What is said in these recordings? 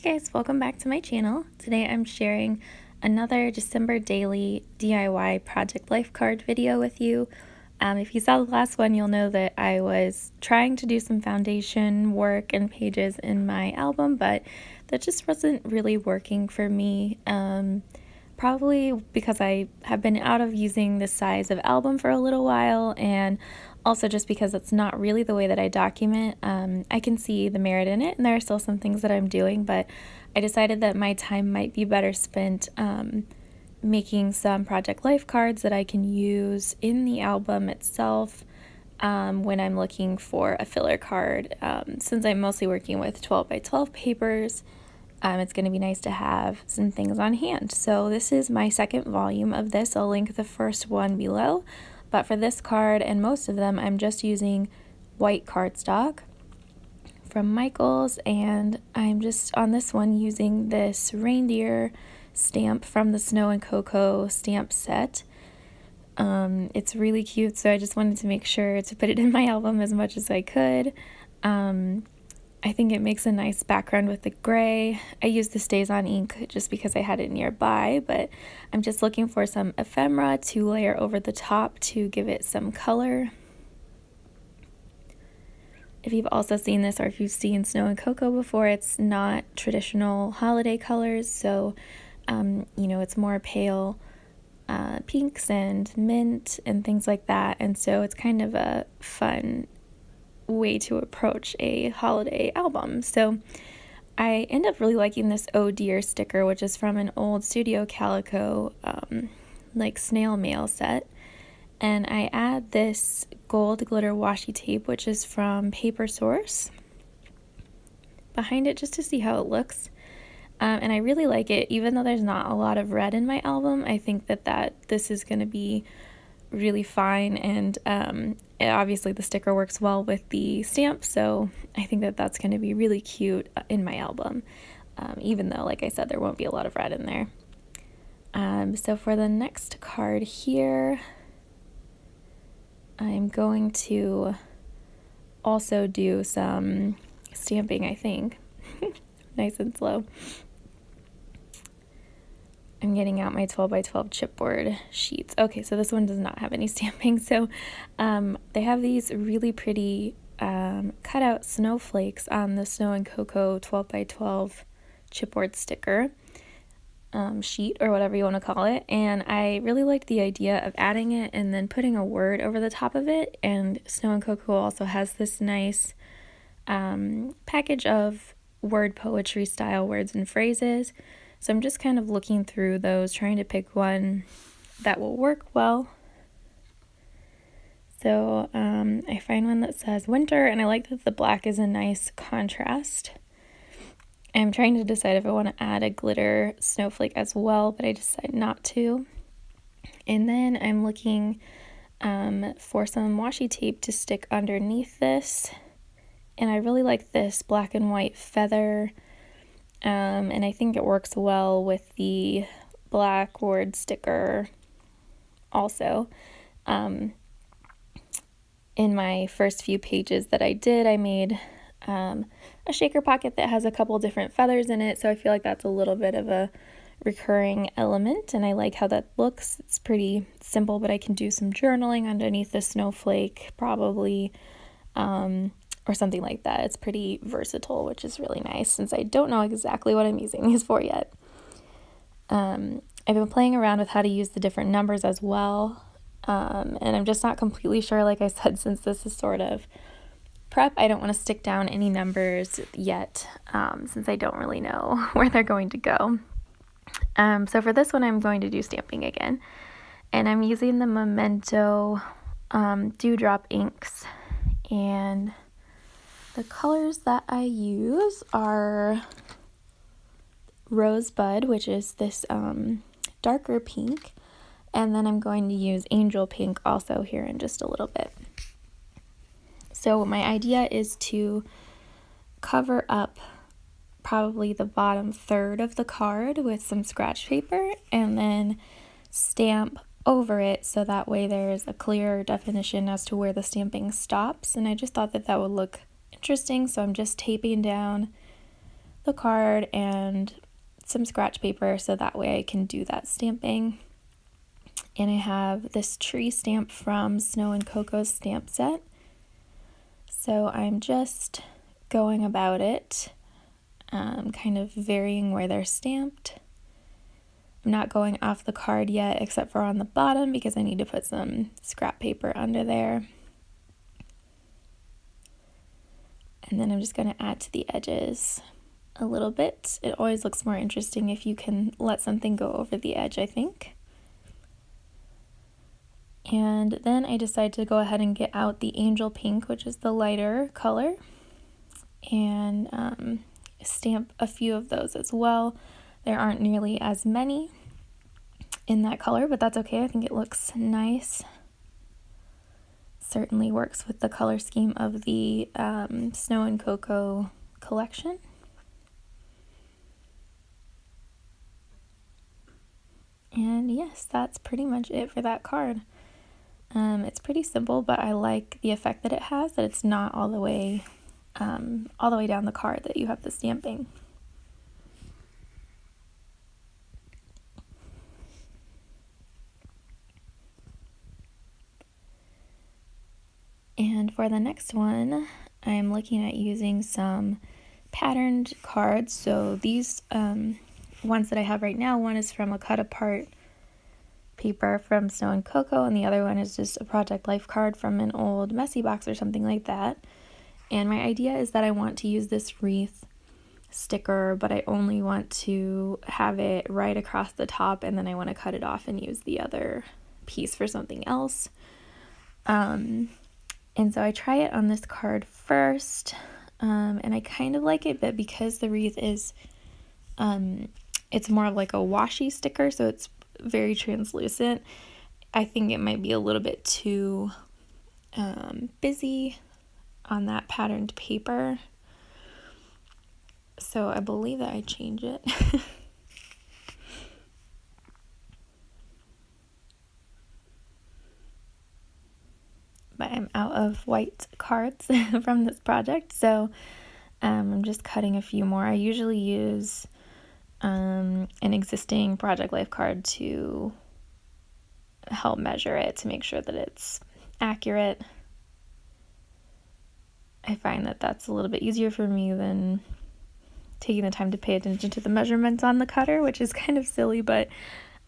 guys, welcome back to my channel. Today I'm sharing another December daily DIY project life card video with you. If you saw the last one, you'll know that I was trying to do some foundation work and pages in my album, but that just wasn't really working for me. Probably because I have been out of using this size of album for a little while, and also just because it's not really the way that I document. I can see the merit in it, and there are still some things that I'm doing, but I decided that my time might be better spent making some project life cards that I can use in the album itself when I'm looking for a filler card. Since I'm mostly working with 12 by 12 papers, it's going to be nice to have some things on hand. So this is my second volume of this. I'll link the first one below. But for this card and most of them, I'm just using white cardstock from Michaels, and I'm just on this one using this reindeer stamp from the Snow and Cocoa stamp set. It's really cute, so I just wanted to make sure to put it in my album as much as I could. I think it makes a nice background with the gray. I used the Stays On ink just because I had it nearby, but I'm just looking for some ephemera to layer over the top to give it some color. If you've also seen this, or if you've seen Snow and Cocoa before, it's not traditional holiday colors, so it's more pale pinks and mint and things like that, and so it's kind of a fun way to approach a holiday album. So I end up really liking this Oh Dear sticker, which is from an old Studio Calico like snail mail set, and I add this gold glitter washi tape, which is from Paper Source, behind it just to see how it looks. And I really like it, even though there's not a lot of red in my album. I think that this is going to be really fine, and obviously the sticker works well with the stamp, so I think that that's going to be really cute in my album, even though, like I said, there won't be a lot of red in there. So for the next card here, I'm going to also do some stamping, I think. Nice and slow. I'm getting out my 12 by 12 chipboard sheets. Okay, so this one does not have any stamping. So they have these really pretty cutout snowflakes on the Snow and Cocoa 12 by 12 chipboard sticker sheet, or whatever you want to call it. And I really liked the idea of adding it and then putting a word over the top of it. And Snow and Cocoa also has this nice package of word poetry style words and phrases. So I'm just kind of looking through those, trying to pick one that will work well. So I find one that says winter, and I like that the black is a nice contrast. I'm trying to decide if I want to add a glitter snowflake as well, but I decide not to. And then I'm looking for some washi tape to stick underneath this. And I really like this black and white feather. And I think it works well with the black word sticker also. In my first few pages that I did, I made a shaker pocket that has a couple different feathers in it, so I feel like that's a little bit of a recurring element, and I like how that looks. It's pretty simple, but I can do some journaling underneath the snowflake, probably, or something like that. It's pretty versatile, which is really nice, since I don't know exactly what I'm using these for yet. I've been playing around with how to use the different numbers as well, and I'm just not completely sure, like I said, since this is sort of prep. I don't want to stick down any numbers yet, since I don't really know where they're going to go. So for this one, I'm going to do stamping again, and I'm using the Memento Dewdrop inks, and the colors that I use are Rosebud, which is this darker pink, and then I'm going to use Angel Pink also here in just a little bit. So my idea is to cover up probably the bottom third of the card with some scratch paper, and then stamp over it, so that way there's a clear definition as to where the stamping stops. And I just thought that would look interesting, so I'm just taping down the card and some scratch paper so that way I can do that stamping. And I have this tree stamp from Snow and Coco's stamp set. So I'm just going about it, kind of varying where they're stamped. I'm not going off the card yet except for on the bottom because I need to put some scrap paper under there. And then I'm just going to add to the edges a little bit. It always looks more interesting if you can let something go over the edge, I think. And then I decided to go ahead and get out the Angel Pink, which is the lighter color, and stamp a few of those as well. There aren't nearly as many in that color, but that's okay. I think it looks nice. Certainly works with the color scheme of the Snow and Coco collection. And yes, that's pretty much it for that card. It's pretty simple, but I like the effect that it has, that it's not all the way down the card that you have the stamping. And for the next one, I'm looking at using some patterned cards. So these ones that I have right now, one is from a cut apart paper from Snow and Coco, and the other one is just a Project Life card from an old messy box or something like that. And my idea is that I want to use this Wreath sticker, but I only want to have it right across the top, and then I want to cut it off and use the other piece for something else. And so I try it on this card first, and I kind of like it, but because the Wreath is, it's more of like a washi sticker, so it's very translucent, I think it might be a little bit too busy on that patterned paper. So I believe that I change it. But I'm out of white cards from this project, so I'm just cutting a few more. I usually use an existing Project Life card to help measure it to make sure that it's accurate. I find that that's a little bit easier for me than taking the time to pay attention to the measurements on the cutter, which is kind of silly, but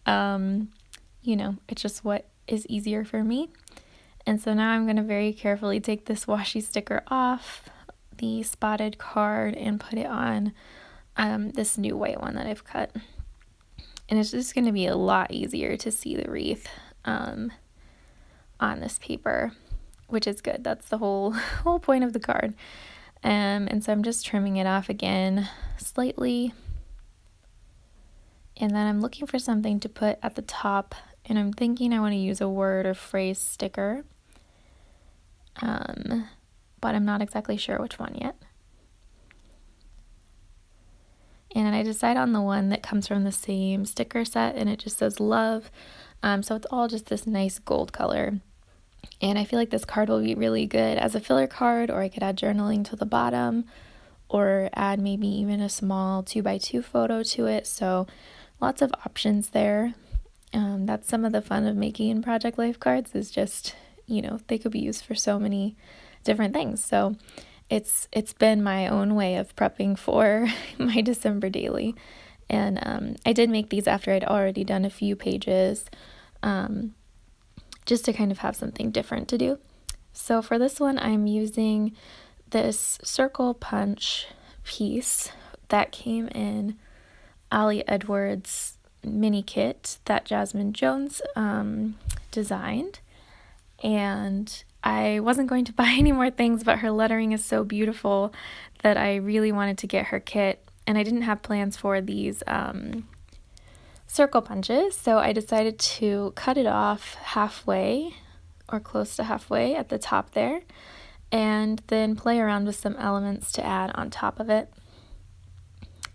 you know, it's just what is easier for me. And so now I'm going to very carefully take this washi sticker off the spotted card and put it on this new white one that I've cut. And it's just going to be a lot easier to see the wreath on this paper, which is good. That's the whole point of the card. And so I'm just trimming it off again slightly. And then I'm looking for something to put at the top, and I'm thinking I want to use a word or phrase sticker. But I'm not exactly sure which one yet. And I decide on the one that comes from the same sticker set, and it just says love. So it's all just this nice gold color. And I feel like this card will be really good as a filler card, or I could add journaling to the bottom, or add maybe even a small 2x2 photo to it. So lots of options there. That's some of the fun of making Project Life cards, is just, you know, they could be used for so many different things. So it's been my own way of prepping for my December daily. And I did make these after I'd already done a few pages, just to kind of have something different to do. So for this one, I'm using this circle punch piece that came in Ali Edwards' mini kit that Jasmine Jones designed. And I wasn't going to buy any more things, but her lettering is so beautiful that I really wanted to get her kit. And I didn't have plans for these circle punches, so I decided to cut it off halfway, or close to halfway at the top there, and then play around with some elements to add on top of it.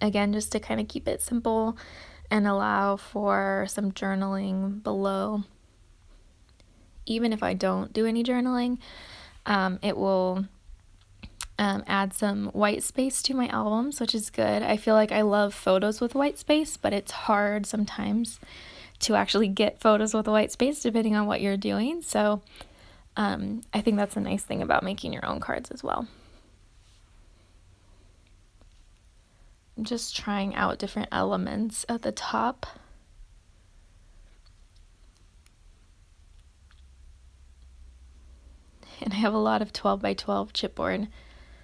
Again, just to kind of keep it simple and allow for some journaling below. Even if I don't do any journaling, it will add some white space to my albums, which is good. I feel like I love photos with white space, but it's hard sometimes to actually get photos with a white space depending on what you're doing. So I think that's a nice thing about making your own cards as well. I'm just trying out different elements at the top. And I have a lot of 12 by 12 chipboard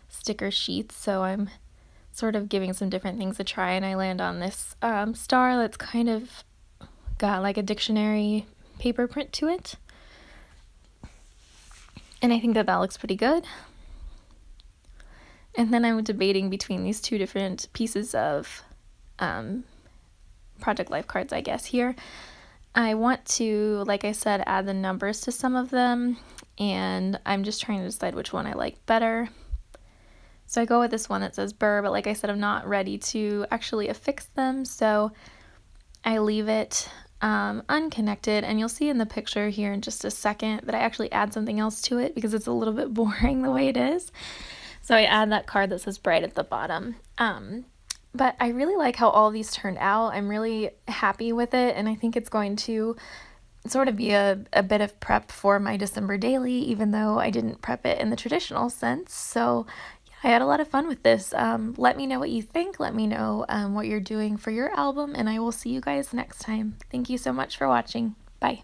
sticker sheets, so I'm sort of giving some different things a try, and I land on this star that's kind of got like a dictionary paper print to it. And I think that looks pretty good. And then I'm debating between these two different pieces of Project Life cards, I guess. Here, I want to, like I said, add the numbers to some of them, and I'm just trying to decide which one I like better. So I go with this one that says Burr, but like I said, I'm not ready to actually affix them, so I leave it unconnected, and you'll see in the picture here in just a second that I actually add something else to it because it's a little bit boring the way it is. So I add that card that says Bright at the bottom. But I really like how all these turned out. I'm really happy with it, and I think it's going to sort of be a bit of prep for my December daily, even though I didn't prep it in the traditional sense. So yeah, I had a lot of fun with this. Let me know what you think. Let me know what you're doing for your album, and I will see you guys next time. Thank you so much for watching. Bye.